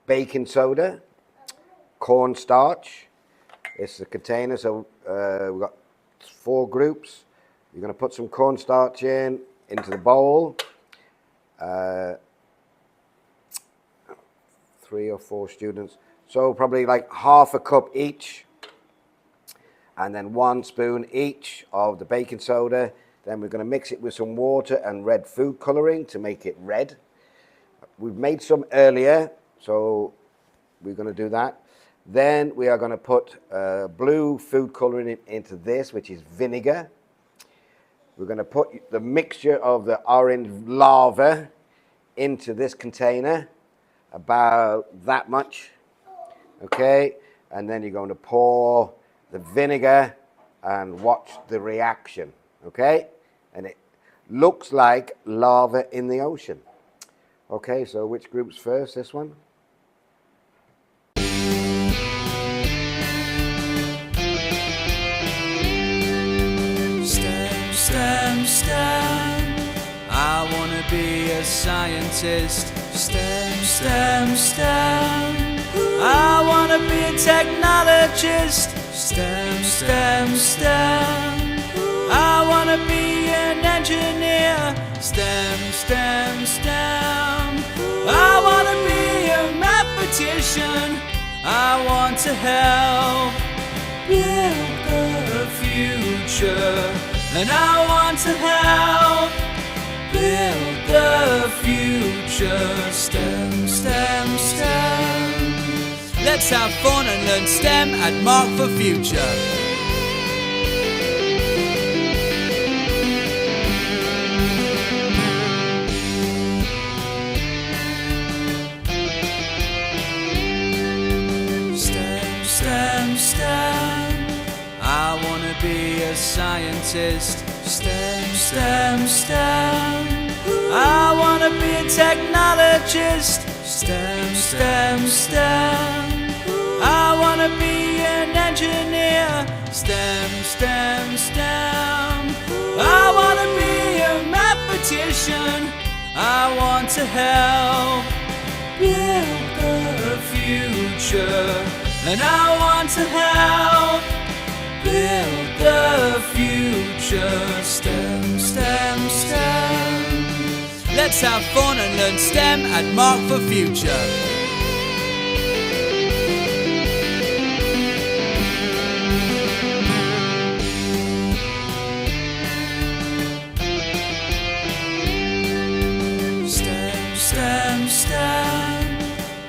baking soda, cornstarch. It's the container, so we've got 4 groups. You're going to put some cornstarch into the bowl. 3 or 4 students, so probably like half a cup each, and then 1 spoon each of the baking soda. Then we're going to mix it with some water and red food coloring to make it red. We've made some earlier, so we're going to do that. Then we are going to put blue food coloring into this, which is vinegar. We're going to put the mixture of the orange lava into this container, about that much, okay? And then you're going to pour the vinegar and watch the reaction, okay? And it looks like lava in the ocean. Okay, so which group's first? This one? STEM, STEM, STEM. I wanna be a scientist. STEM, STEM, STEM. I wanna be a technologist. STEM, STEM, STEM. I wanna be an engineer. STEM, STEM, STEM. I wanna be a mathematician. I want to help build the future. And I want to help build the future. STEM, STEM, STEM. Let's have fun and learn STEM at Mark for Future. STEM, STEM, STEM. I wanna be a scientist. STEM, STEM, STEM. I wanna be a technologist. STEM, STEM, STEM. I wanna be an engineer. STEM, STEM, STEM. I wanna be a mathematician. I want to help build the future. And I want to help build the future. STEM, STEM, STEM. Let's have fun and learn STEM at Mark for Future. STEM, STEM, STEM.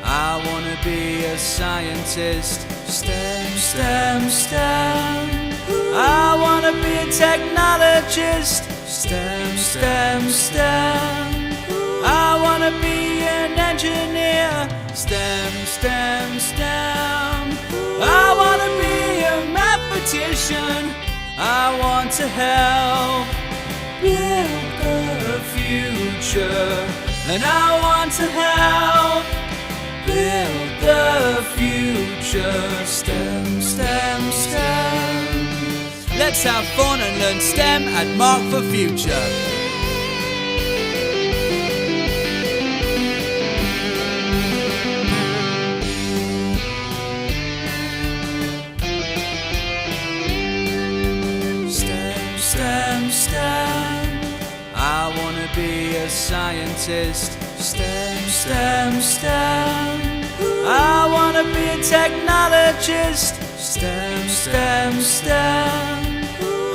I wanna be a scientist. STEM, STEM, STEM. I wanna be a technologist. STEM, STEM, STEM. I wanna be an engineer. STEM, STEM, STEM. I wanna be a mathematician. I want to help build the future. And I want to help build the future. STEM, STEM, STEM. Let's have fun and learn STEM at Mark for Future. STEM, STEM, STEM. I wanna be a scientist. STEM, STEM, STEM. I wanna be a technologist. STEM, STEM, STEM.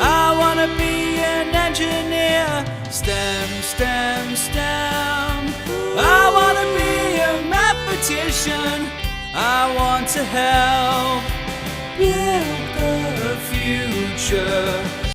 I wanna be an engineer. STEM, STEM, STEM. I wanna be a mathematician. I want to help build the future.